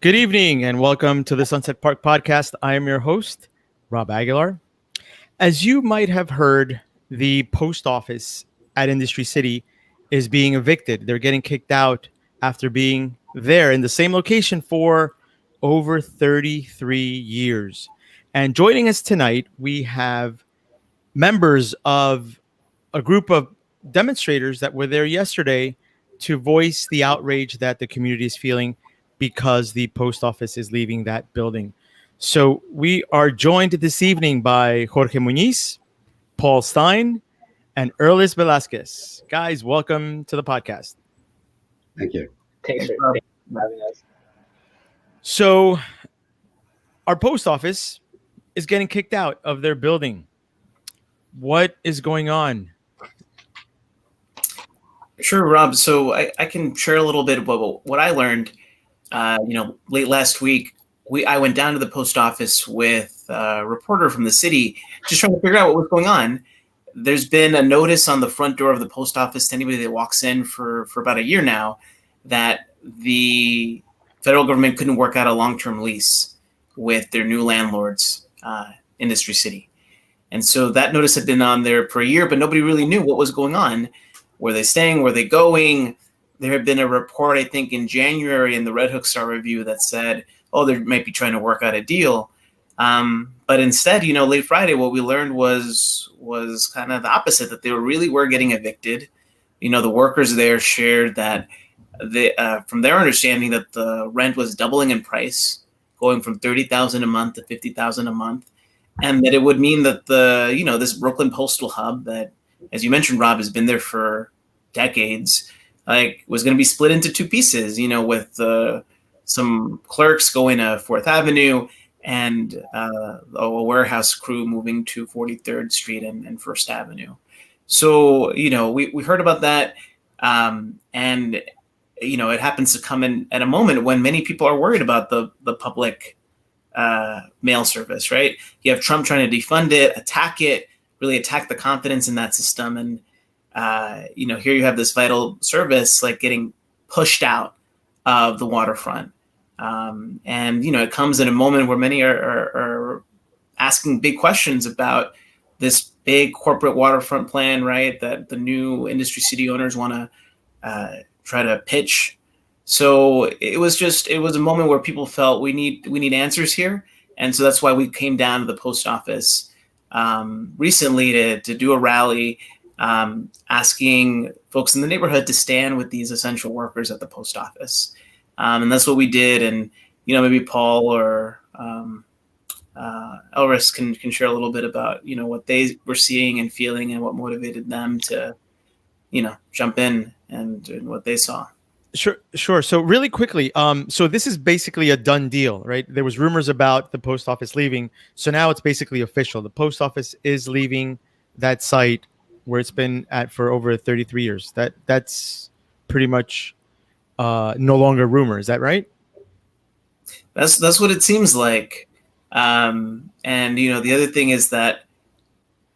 Good evening and welcome to the Sunset Park Podcast. I am your host, Rob Aguilar. As you might have heard, the post office at Industry City is being evicted. They're getting kicked out after being there in the same location for over 33 years. And joining us tonight, we have members of a group of demonstrators that were there yesterday to voice the outrage that the community is feeling because the post office is leaving that building. So we are joined this evening by Jorge Muñiz, Paul Stein, and Erlis Velasquez. Guys, welcome to the podcast. Thank you. Thanks for having us. So our post office is getting kicked out of their building. What is going on? Sure, Rob. So I can share a little bit about what I learned. Late last week, I went down to the post office with a reporter from the city, just trying to figure out what was going on. There's been a notice on the front door of the post office to anybody that walks in for about a year now that the federal government couldn't work out a long-term lease with their new landlords, Industry City. And so that notice had been on there for a year, but nobody really knew what was going on. Were they staying? Were they going? There had been a report, I think, in January in the Red Hook Star Review that said, oh, they might be trying to work out a deal. But instead, late Friday, what we learned was kind of the opposite, that they were getting evicted. The workers there shared that from their understanding that the rent was doubling in price, going from $30,000 a month to $50,000 a month. And that it would mean that this Brooklyn postal hub that, as you mentioned, Rob, has been there for decades, was going to be split into two pieces, with some clerks going to 4th Avenue and a warehouse crew moving to 43rd Street and 1st Avenue. So, we heard about that. And it happens to come in at a moment when many people are worried about the public mail service, right? You have Trump trying to defund it, really attack the confidence in that system. And, here you have this vital service getting pushed out of the waterfront. It comes in a moment where many are asking big questions about this big corporate waterfront plan, right? That the new Industry City owners want to try to pitch. So it was a moment where people felt we need answers here. And so that's why we came down to the post office recently to do a rally, asking folks in the neighborhood to stand with these essential workers at the post office. And that's what we did. And, maybe Paul or Elris can share a little bit about, what they were seeing and feeling and what motivated them to, jump in and what they saw. Sure. So really quickly, so this is basically a done deal, right? There was rumors about the post office leaving. So now it's basically official. The post office is leaving that site where it's been at for over 33 years. That's pretty much no longer rumor. Is that right? That's what it seems like. And, the other thing is that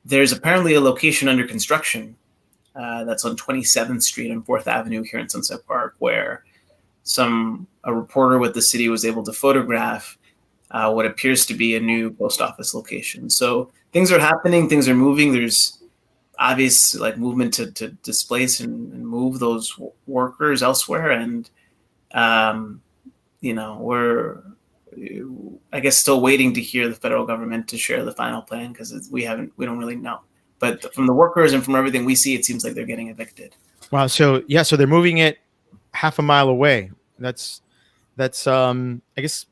there's apparently a location under construction that's on 27th Street and 4th Avenue here in Sunset Park, where a reporter with the city was able to photograph what appears to be a new post office location. So things are happening, things are moving. There's obvious movement to displace and move those workers elsewhere. And, we're, I guess, still waiting to hear the federal government to share the final plan because we don't really know. But from the workers and from everything we see, it seems like they're getting evicted. Wow. So they're moving it half a mile away. That's I guess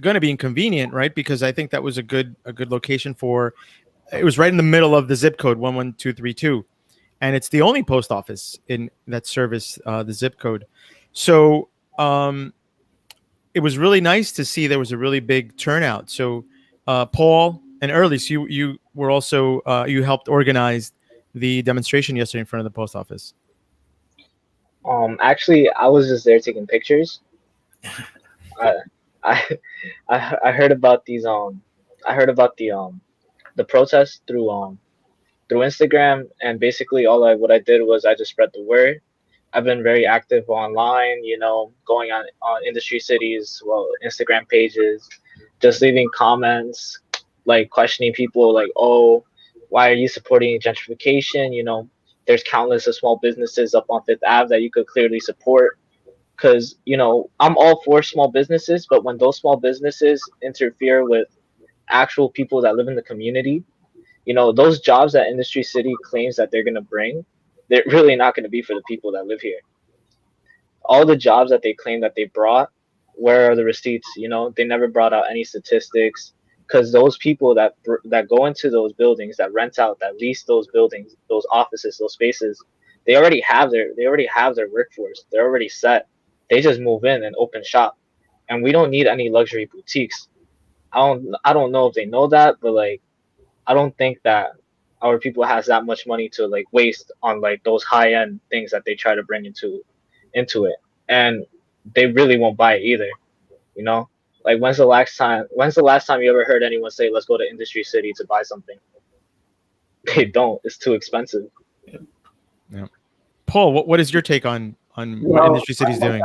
going to be inconvenient, right? Because I think that was a good location for. It was right in the middle of the zip code 11232, and it's the only post office in that service the zip code. So it was really nice to see there was a really big turnout. So Paul and Erlis, you were also you helped organize the demonstration yesterday in front of the post office. Actually, I was just there taking pictures. I heard about these. I heard about the protest through Instagram, and basically what I did was I just spread the word. I've been very active online, going on Industry Cities, well, Instagram pages, just leaving comments, like questioning people, like, oh, why are you supporting gentrification? There's countless of small businesses up on Fifth Ave that you could clearly support. Because, I'm all for small businesses, but when those small businesses interfere with actual people that live in the community, those jobs that Industry City claims that they're going to bring, they're really not going to be for the people that live here. All the jobs that they claim that they brought, where are the receipts? They never brought out any statistics, because those people that go into those buildings, that rent out, that lease those buildings, those offices, those spaces, they already have their workforce. They're already set. They just move in and open shop, and we don't need any luxury boutiques. I don't know if they know that, but like, I don't think that our people has that much money to like waste on like those high end things that they try to bring into it, and they really won't buy it either. You know, like when's the last time you ever heard anyone say, "Let's go to Industry City to buy something"? They don't. It's too expensive. Yeah. Paul, what is your take on what Industry City is doing?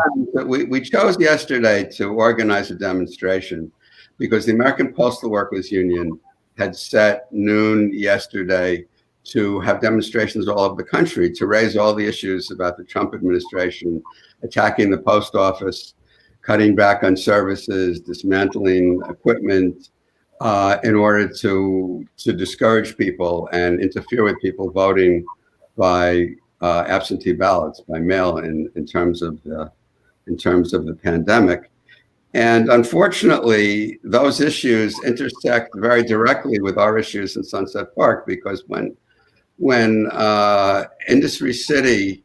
We chose yesterday to organize a demonstration because the American Postal Workers Union had set noon yesterday to have demonstrations all over the country to raise all the issues about the Trump administration attacking the post office, cutting back on services, dismantling equipment, in order to discourage people and interfere with people voting by absentee ballots, by mail, in terms of the pandemic. And unfortunately, those issues intersect very directly with our issues in Sunset Park, because when Industry City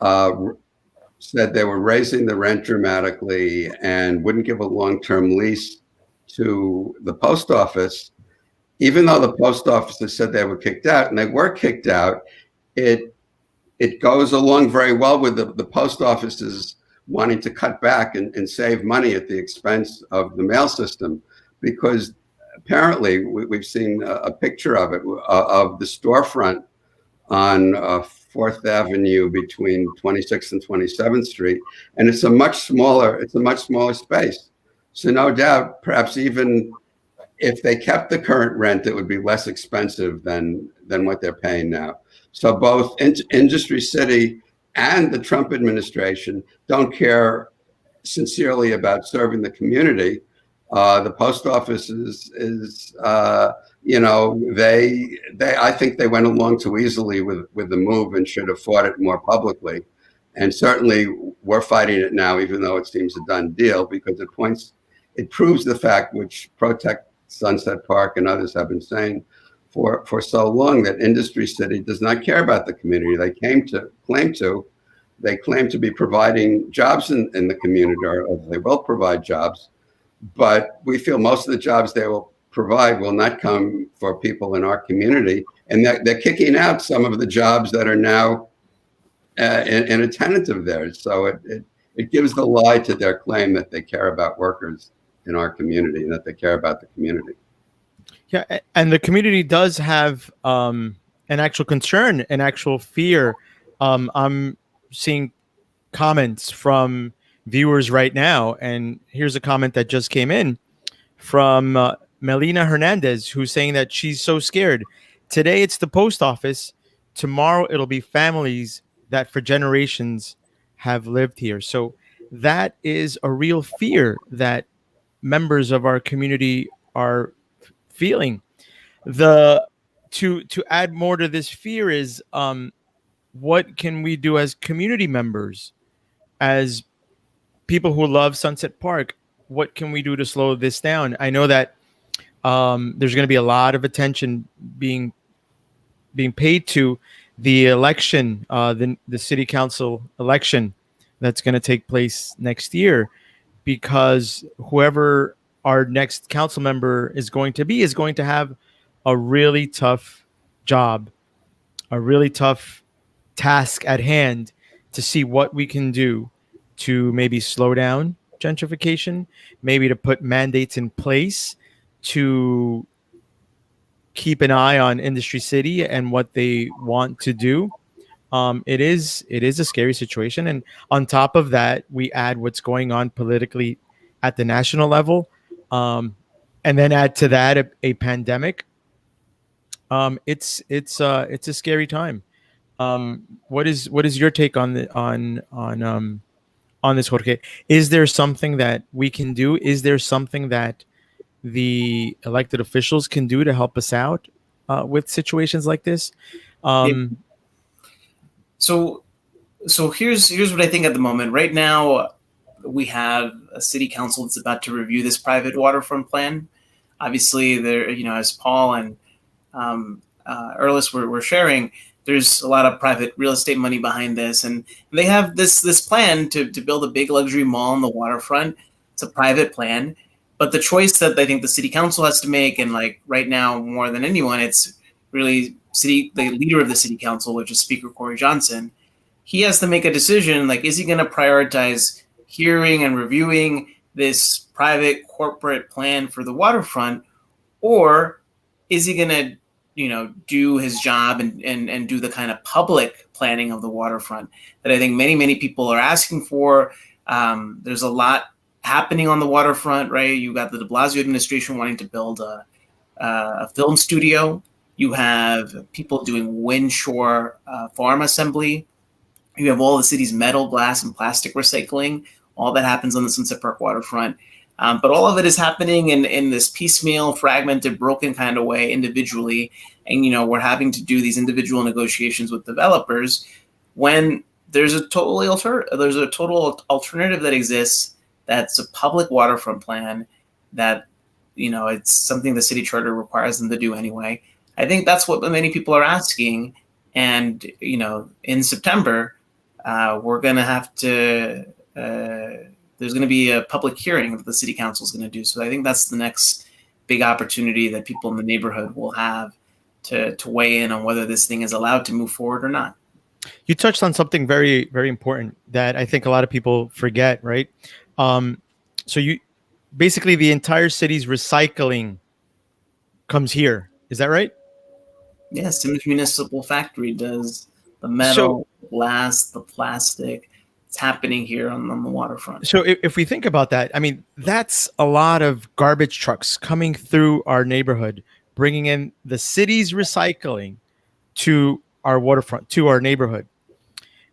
said they were raising the rent dramatically and wouldn't give a long-term lease to the post office, even though the post offices said they were kicked out, and they were kicked out, it goes along very well with the post offices wanting to cut back and save money at the expense of the mail system, because apparently we've seen a picture of it, of the storefront on 4th Avenue between 26th and 27th Street, and it's a much smaller space. So no doubt, perhaps even if they kept the current rent, it would be less expensive than what they're paying now. So both Industry City and the Trump administration don't care sincerely about serving the community. The post office is I think they went along too easily with the move and should have fought it more publicly. And certainly we're fighting it now, even though it seems a done deal, because it proves the fact, which Protect Sunset Park and others have been saying for so long, that Industry City does not care about the community. They claim to be providing jobs in the community, or they will provide jobs, but we feel most of the jobs they will provide will not come for people in our community, and they're kicking out some of the jobs that are now in a tenant of theirs. So it gives the lie to their claim that they care about workers in our community and that they care about the community. Yeah, and the community does have an actual concern, an actual fear. I'm seeing comments from viewers right now, and here's a comment that just came in from Melina Hernandez, who's saying that she's so scared. Today it's the post office. Tomorrow it'll be families that for generations have lived here. So that is a real fear that members of our community are feeling. To add more to this fear is what can we do as community members, as people who love Sunset Park? What can we do to slow this down? I know that there's going to be a lot of attention being paid to the election, the city council election that's going to take place next year, because whoever our next council member is going to have a really tough job, a really tough task at hand to see what we can do to maybe slow down gentrification, maybe to put mandates in place to keep an eye on Industry City and what they want to do. it is a scary situation. And on top of that, we add what's going on politically at the national level, and then add to that a pandemic. It's a scary time. What is your take on the on this, Jorge? Is there something that we can do? Is there something that the elected officials can do to help us out with situations like this? So here's what I think at the moment. Right now, we have a city council that's about to review this private waterfront plan. Obviously, there, as Paul and Erlis were sharing, there's a lot of private real estate money behind this, and they have this plan to build a big luxury mall on the waterfront. It's a private plan, but the choice that I think the city council has to make, and like right now more than anyone, it's really the leader of the city council, which is Speaker Corey Johnson. He has to make a decision. Like, is he going to prioritize hearing and reviewing this private corporate plan for the waterfront, or is he going to do his job and do the kind of public planning of the waterfront that I think many people are asking for? There's a lot happening on the waterfront, right? You got the de Blasio administration wanting to build a film studio. You have people doing windshore farm assembly. You have all the city's metal, glass, and plastic recycling. All that happens on the Sunset Park waterfront. But all of it is happening in this piecemeal, fragmented, broken kind of way individually. And, we're having to do these individual negotiations with developers when there's a total alternative that exists. That's a public waterfront plan that, it's something the city charter requires them to do anyway. I think that's what many people are asking. And, in September, we're going to have to, there's going to be a public hearing that the city council is going to do. So I think that's the next big opportunity that people in the neighborhood will have to weigh in on whether this thing is allowed to move forward or not. You touched on something very, very important that I think a lot of people forget, right? So basically the entire city's recycling comes here. Is that right? Yes, Simmons Municipal Factory does the metal, glass, the plastic. It's happening here on the waterfront. So if we think about that, I mean, that's a lot of garbage trucks coming through our neighborhood, bringing in the city's recycling to our waterfront, to our neighborhood.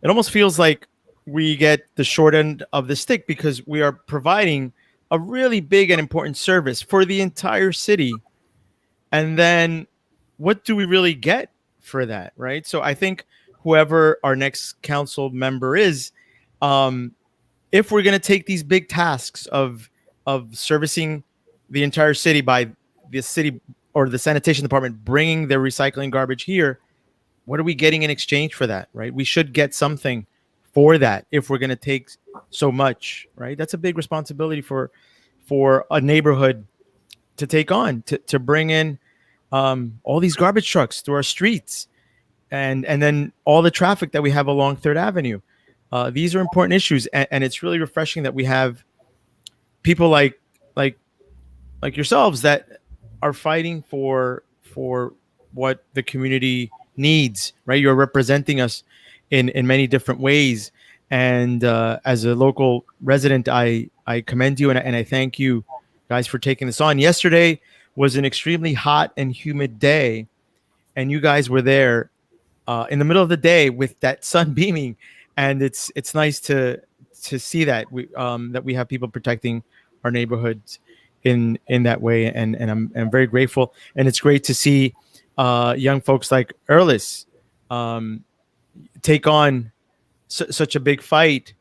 It almost feels like we get the short end of the stick because we are providing a really big and important service for the entire city. And then what do we really get for that, right? So I think whoever our next council member is, if we're going to take these big tasks of servicing the entire city by the city or the sanitation department bringing their recycling garbage here, what are we getting in exchange for that, right? We should get something for that if we're going to take so much, right? That's a big responsibility for a neighborhood to take on, to bring in all these garbage trucks through our streets and then all the traffic that we have along 3rd Avenue. These are important issues, and it's really refreshing that we have people like yourselves that are fighting for what the community needs, right? You're representing us in many different ways. And as a local resident, I commend you and I thank you guys for taking this on. Yesterday was an extremely hot and humid day, and you guys were there in the middle of the day with that sun beaming. And it's nice to see that we have people protecting our neighborhoods in that way, and I'm very grateful. And it's great to see young folks like Erlis take on such a big fight,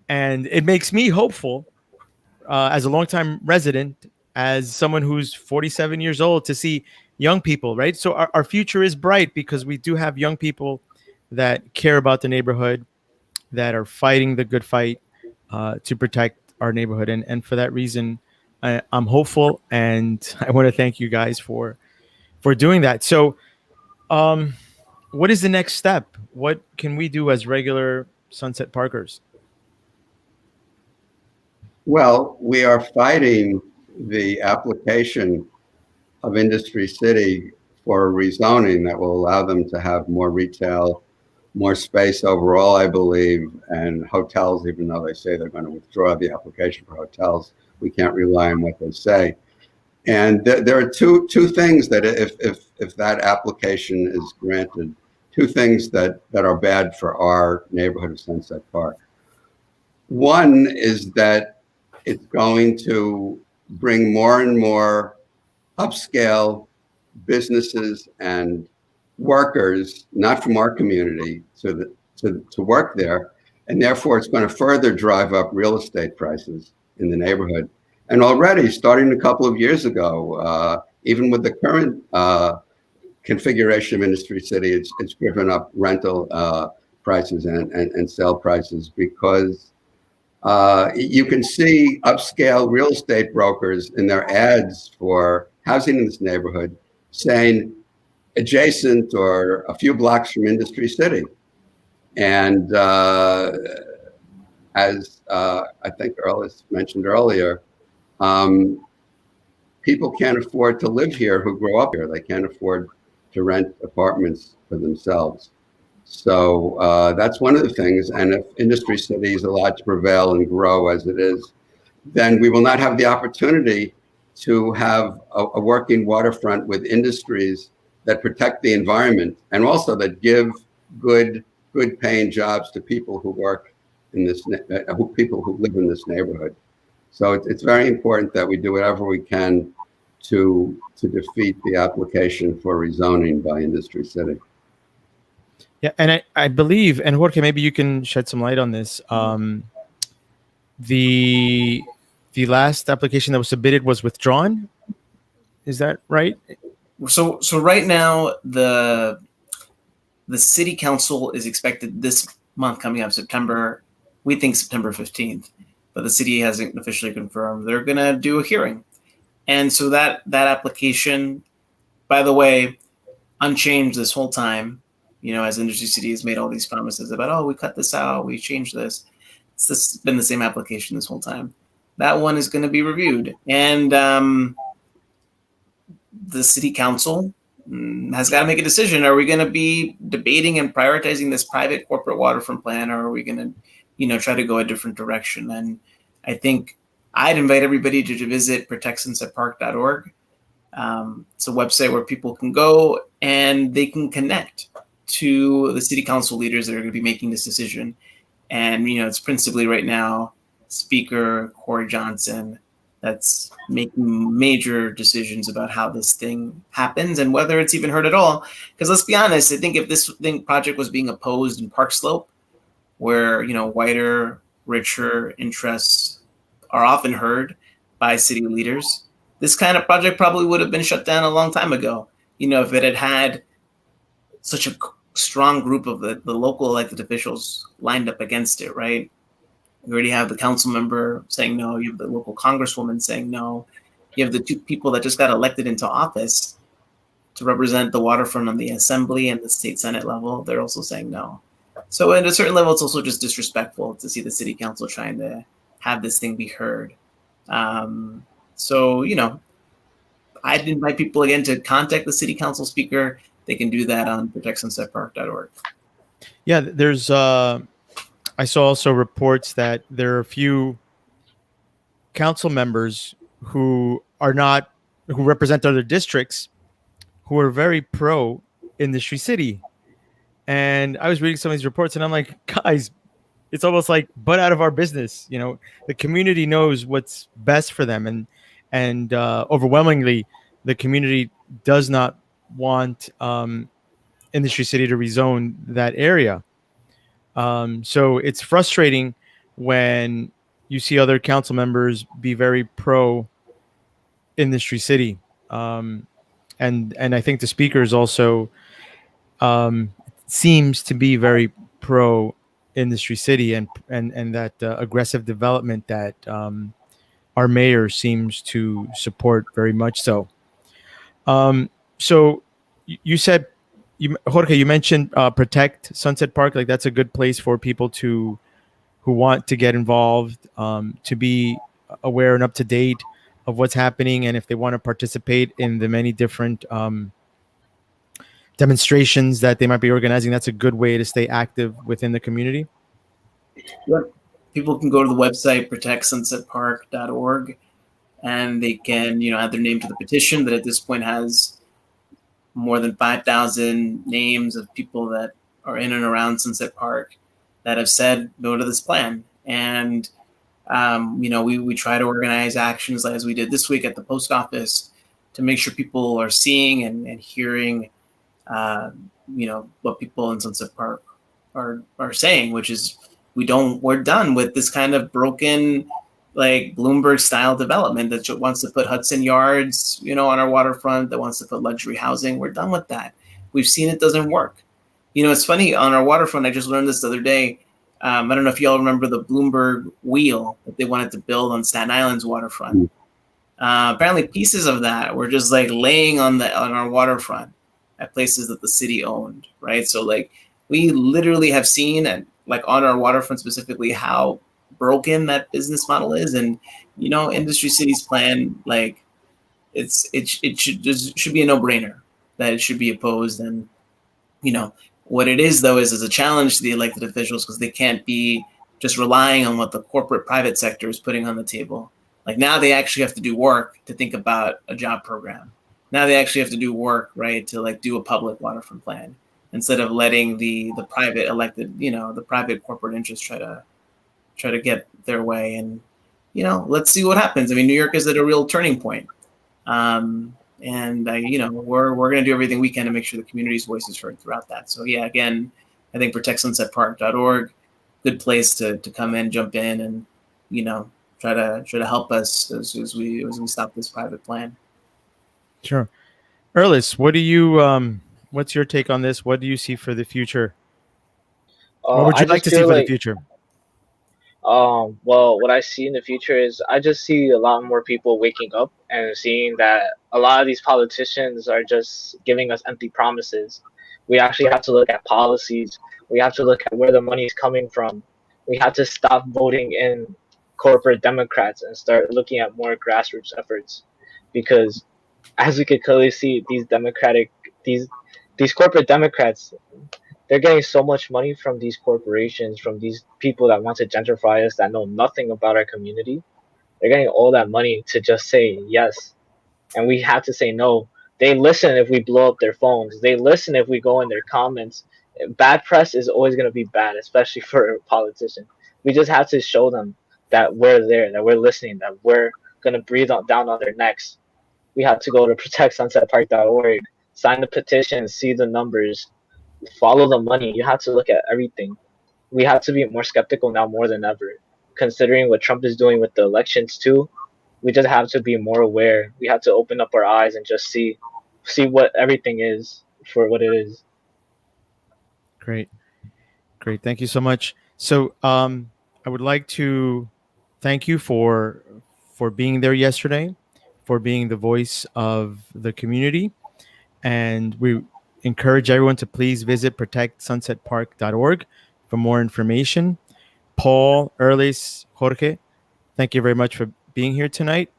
and it makes me hopeful as a longtime resident, as someone who's 47 years old, to see young people, right? So our future is bright because we do have young people that care about the neighborhood, that are fighting the good fight to protect our neighborhood. And for that reason, I'm hopeful, and I want to thank you guys for doing that. So what is the next step? What can we do as regular Sunset Parkers? Well, we are fighting the application of Industry City for a rezoning that will allow them to have more retail more space overall, I believe, and hotels, even though they say they're going to withdraw the application for hotels, we can't rely on what they say. And there are two things that if that application is granted, two things that are bad for our neighborhood of Sunset Park. One is that it's going to bring more and more upscale businesses and workers, not from our community, to work there, and therefore it's going to further drive up real estate prices in the neighborhood. And already, starting a couple of years ago, even with the current configuration of Industry City, it's driven up rental prices and sale prices, because you can see upscale real estate brokers in their ads for housing in this neighborhood saying adjacent or a few blocks from Industry City. And as I think Earlis mentioned earlier, people can't afford to live here who grow up here. They can't afford to rent apartments for themselves. So that's one of the things. And if Industry City is allowed to prevail and grow as it is, then we will not have the opportunity to have a working waterfront with industries that protect the environment and also that give good paying jobs to people who work in this, people who live in this neighborhood. So it's very important that we do whatever we can to defeat the application for rezoning by Industry City. Yeah, and I believe, and Jorge, maybe you can shed some light on this. The last application that was submitted was withdrawn. Is that right? So right now the city council is expected this month, coming up September. We think September 15th, but the city hasn't officially confirmed. They're gonna do a hearing, and so that application, by the way, unchanged this whole time. You know, as Industry City has made all these promises about, oh, we cut this out, we changed this. It's been the same application this whole time. That one is going to be reviewed, and the city council has got to make a decision. Are we going to be debating and prioritizing this private corporate waterfront plan, or are we going to, try to go a different direction? And I think I'd invite everybody to visit protectsunsetpark.org. It's a website where people can go and they can connect to the city council leaders that are going to be making this decision. And, it's principally right now Speaker Corey Johnson that's making major decisions about how this thing happens and whether it's even heard at all. Because let's be honest, I think if this project was being opposed in Park Slope, where, whiter, richer interests are often heard by city leaders, this kind of project probably would have been shut down a long time ago. If it had such a strong group of the local elected officials lined up against it, right? You already have the council member saying no. You have the local congresswoman saying no. You have the two people that just got elected into office to represent the waterfront on the assembly and the state senate level. They're also saying no. So at a certain level, it's also just disrespectful to see the city council trying to have this thing be heard. So, I'd invite people again to contact the city council speaker. They can do that on protectsunsetpark.org. Yeah, there's I saw also reports that there are a few council members who represent other districts who are very pro Industry City. And I was reading some of these reports and I'm like, guys, it's almost like butt out of our business. The community knows what's best for them. And overwhelmingly, the community does not want Industry City to rezone that area. So it's frustrating when you see other council members be very pro Industry City. And I think the speaker is also seems to be very pro Industry City and that aggressive development that our mayor seems to support very much so. So you said, Jorge, you mentioned Protect Sunset Park. Like that's a good place for people who want to get involved, to be aware and up to date of what's happening, and if they want to participate in the many different demonstrations that they might be organizing, that's a good way to stay active within the community? Yep. People can go to the website protectsunsetpark.org, and they can, add their name to the petition that at this point has more than 5,000 names of people that are in and around Sunset Park that have said no to this plan. And we try to organize actions as we did this week at the post office to make sure people are seeing and hearing, what people in Sunset Park are saying, which is we're done with this kind of broken, like Bloomberg style development that wants to put Hudson Yards, on our waterfront, that wants to put luxury housing. We're done with that. We've seen it doesn't work. It's funny, on our waterfront, I just learned this the other day. I don't know if y'all remember the Bloomberg wheel that they wanted to build on Staten Island's waterfront. Apparently pieces of that were just like laying on our waterfront at places that the city owned, right? So like we literally have seen, and like on our waterfront specifically, how broken that business model is. And Industry City's plan, like it should be a no-brainer that it should be opposed. And what it is, though, is a challenge to the elected officials, because they can't be just relying on what the corporate private sector is putting on the table. Like now they actually have to do work to think about a job program. Now they actually have to do work, right, to like do a public waterfront plan, instead of letting the private elected, the private corporate interests try to get their way. And, let's see what happens. I mean, New York is at a real turning point. And we're going to do everything we can to make sure the community's voice is heard throughout that. So yeah, again, I think protectsunsetpark.org, good place to come in, jump in, and try to help us as we stop this private plan. Sure. Erlis, what do you what's your take on this? What do you see for the future? What would you like to see for the future? Well, what I see in the future is I just see a lot more people waking up and seeing that a lot of these politicians are just giving us empty promises. We actually have to look at policies. We have to look at where the money is coming from. We have to stop voting in corporate Democrats and start looking at more grassroots efforts, because as we could clearly see, these corporate Democrats, they're getting so much money from these corporations, from these people that want to gentrify us, that know nothing about our community. They're getting all that money to just say yes, and we have to say no. They listen if we blow up their phones. They listen if we go in their comments. Bad press is always going to be bad, especially for a politician. We just have to show them that we're there, that we're listening, that we're going to breathe down on their necks. We have to go to protectsunsetpark.org, sign the petition, see the numbers, follow the money. You have to look at everything. We have to be more skeptical now more than ever, considering what Trump is doing with the elections too. We just have to be more aware. We have to open up our eyes and just see what everything is for what it is. Great. Thank you so much. So I would like to thank you for being there yesterday, for being the voice of the community. And we encourage everyone to please visit protectsunsetpark.org for more information. Paul, Erlis, Jorge, thank you very much for being here tonight.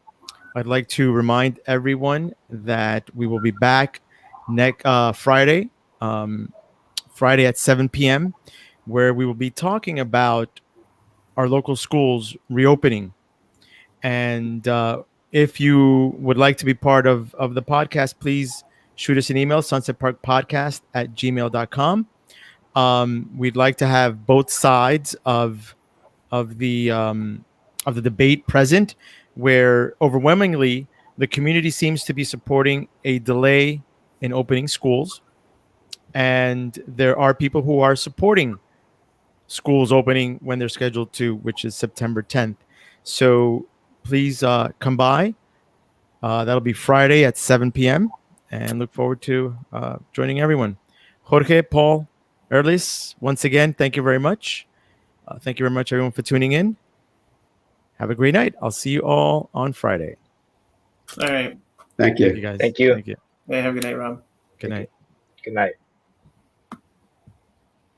I'd like to remind everyone that we will be back next Friday at 7 p.m., where we will be talking about our local schools reopening. And if you would like to be part of the podcast, please shoot us an email, sunsetparkpodcast@gmail.com. We'd like to have both sides of the debate present, where overwhelmingly the community seems to be supporting a delay in opening schools, and there are people who are supporting schools opening when they're scheduled to, which is September 10th. So please come by. That'll be Friday at 7 p.m. and look forward to joining everyone. Jorge, Paul, Erlis, once again, thank you very much. Thank you very much, everyone, for tuning in. Have a great night. I'll see you all on Friday. All right. Thank you. Thank you, guys. Thank you. Thank you. Hey, have a good night, Rob. Good night. Good night.